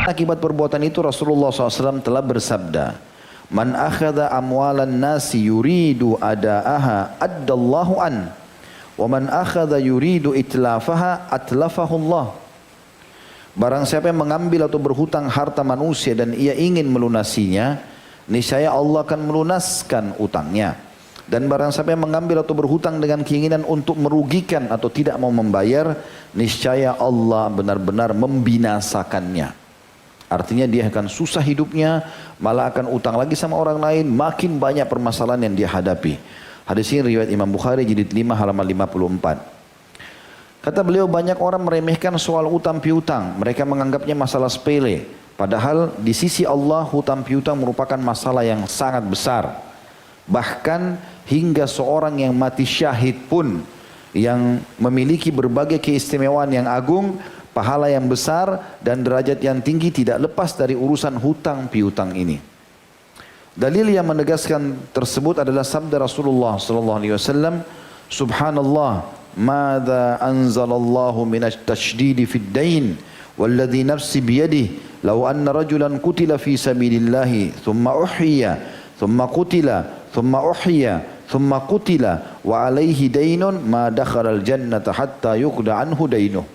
Akibat perbuatan itu Rasulullah SAW telah bersabda, "Man akhadha amwalan nasi yuridu ada'aha addallahu an, wa man akhadha yuridu itlafaha atlafahu Allah." Barang siapa yang mengambil atau berhutang harta manusia dan ia ingin melunasinya, niscaya Allah akan melunaskan utangnya. Dan barang siapa yang mengambil atau berhutang dengan keinginan untuk merugikan atau tidak mau membayar, niscaya Allah benar-benar membinasakannya. Artinya dia akan susah hidupnya, malah akan utang lagi sama orang lain, makin banyak permasalahan yang dia hadapi. Hadis ini riwayat Imam Bukhari jilid 5 halaman 54. Kata beliau, banyak orang meremehkan soal utang piutang. Mereka menganggapnya masalah sepele. Padahal di sisi Allah hutang piutang merupakan masalah yang sangat besar. Bahkan hingga seorang yang mati syahid pun yang memiliki berbagai keistimewaan yang agung, pahala yang besar dan derajat yang tinggi tidak lepas dari urusan hutang piutang ini. Dalil yang menegaskan tersebut adalah sabda Rasulullah SAW, "Subhanallah, madza anzalallahu minasy tasydidi fid dain, walladzi nafsi biyadihi, law anna rajulan qutila fi sabilillahi, thumma uhyiya, thumma qutila, thumma uhyiya, thumma qutila, wa alaihi dainun, ma dakhala al-jannata hatta yuqda anhu dainuh."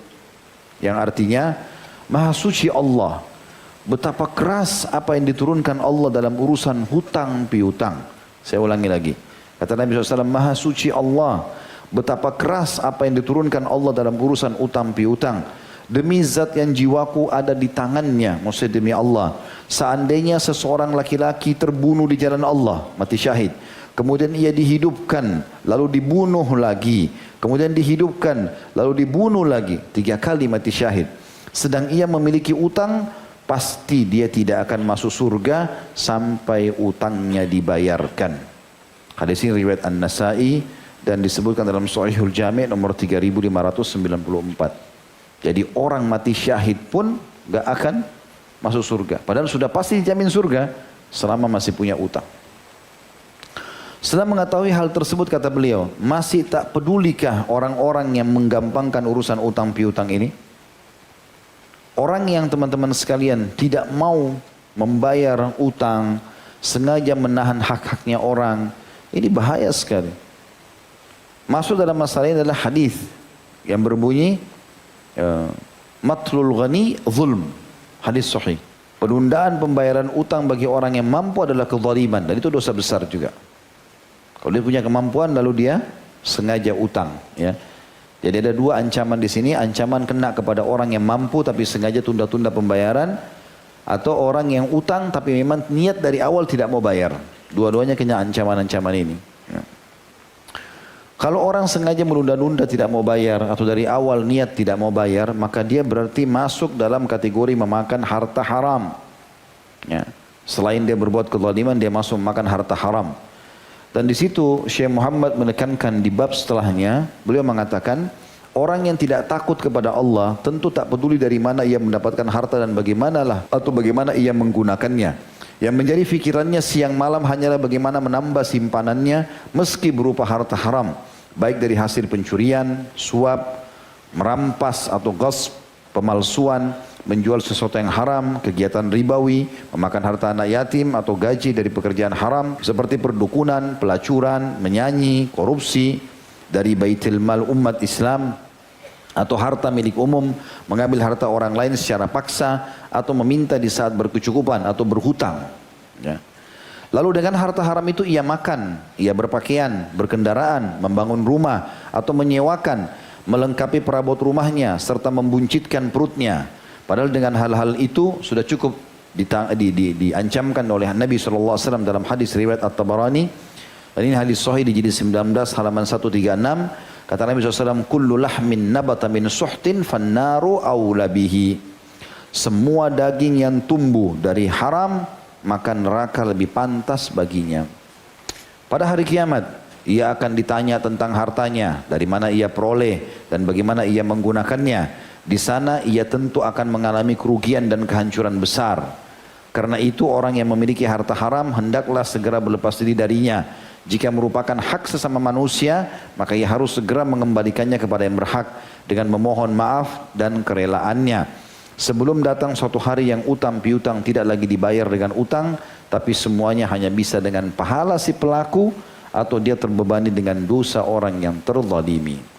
Yang artinya, Maha Suci Allah, betapa keras apa yang diturunkan Allah dalam urusan hutang piutang. Saya ulangi lagi. Kata Nabi SAW, Maha Suci Allah, betapa keras apa yang diturunkan Allah dalam urusan hutang piutang. Demi zat yang jiwaku ada di tangannya, maksudnya demi Allah. Seandainya seseorang laki-laki terbunuh di jalan Allah, mati syahid, kemudian ia dihidupkan, lalu dibunuh lagi, kemudian dihidupkan, lalu dibunuh lagi, 3 kali mati syahid. Sedang ia memiliki utang, pasti dia tidak akan masuk surga sampai utangnya dibayarkan. Hadis ini riwayat An-Nasa'i dan disebutkan dalam Shahihul Jami' nomor 3594. Jadi orang mati syahid pun gak akan masuk surga. Padahal sudah pasti dijamin surga selama masih punya utang. Setelah mengetahui hal tersebut, kata beliau, masih tak pedulikah orang-orang yang menggampangkan urusan utang piutang ini? Orang yang teman-teman sekalian tidak mau membayar utang, sengaja menahan hak-haknya orang, ini bahaya sekali. Masuk dalam masalah ini adalah hadis yang berbunyi, matlul ghani zulm, hadis sahih. Penundaan pembayaran utang bagi orang yang mampu adalah kezaliman, dan itu dosa besar juga. Kalau dia punya kemampuan lalu dia sengaja utang, ya. Jadi ada 2 ancaman di sini, ancaman kena kepada orang yang mampu tapi sengaja tunda-tunda pembayaran, atau orang yang utang tapi memang niat dari awal tidak mau bayar. Dua-duanya kena ancaman-ancaman ini. Ya. Kalau orang sengaja menunda-nunda tidak mau bayar atau dari awal niat tidak mau bayar, maka dia berarti masuk dalam kategori memakan harta haram. Ya. Selain dia berbuat kezaliman, dia masuk memakan harta haram. Dan di situ Syekh Muhammad menekankan di bab setelahnya, beliau mengatakan, orang yang tidak takut kepada Allah tentu tak peduli dari mana ia mendapatkan harta dan bagaimana ia menggunakannya. Yang menjadi fikirannya siang malam hanyalah bagaimana menambah simpanannya meski berupa harta haram, baik dari hasil pencurian, suap, merampas atau ghasb, pemalsuan, menjual sesuatu yang haram, kegiatan ribawi, memakan harta anak yatim atau gaji dari pekerjaan haram seperti perdukunan, pelacuran, menyanyi, korupsi dari baitul mal umat Islam, atau harta milik umum, mengambil harta orang lain secara paksa, atau meminta di saat berkecukupan atau berhutang. Ya. Lalu dengan harta haram itu ia makan, ia berpakaian, berkendaraan, membangun rumah atau menyewakan, melengkapi perabot rumahnya serta membuncitkan perutnya. Padahal dengan hal-hal itu sudah cukup diancamkan oleh Nabi SAW dalam hadis riwayat At-Tabarani. Dan ini hadis sahih di jilid 19 halaman 136. Kata Nabi SAW, kullu lahmin nabata min suhtin fannaru awla bihi. Semua daging yang tumbuh dari haram, maka neraka lebih pantas baginya. Pada hari kiamat, ia akan ditanya tentang hartanya, dari mana ia peroleh dan bagaimana ia menggunakannya. Di sana ia tentu akan mengalami kerugian dan kehancuran besar. Karena itu orang yang memiliki harta haram hendaklah segera berlepas diri darinya. Jika merupakan hak sesama manusia, maka ia harus segera mengembalikannya kepada yang berhak dengan memohon maaf dan kerelaannya. Sebelum datang suatu hari yang utang piutang tidak lagi dibayar dengan utang, tapi semuanya hanya bisa dengan pahala si pelaku atau dia terbebani dengan dosa orang yang terzalimi.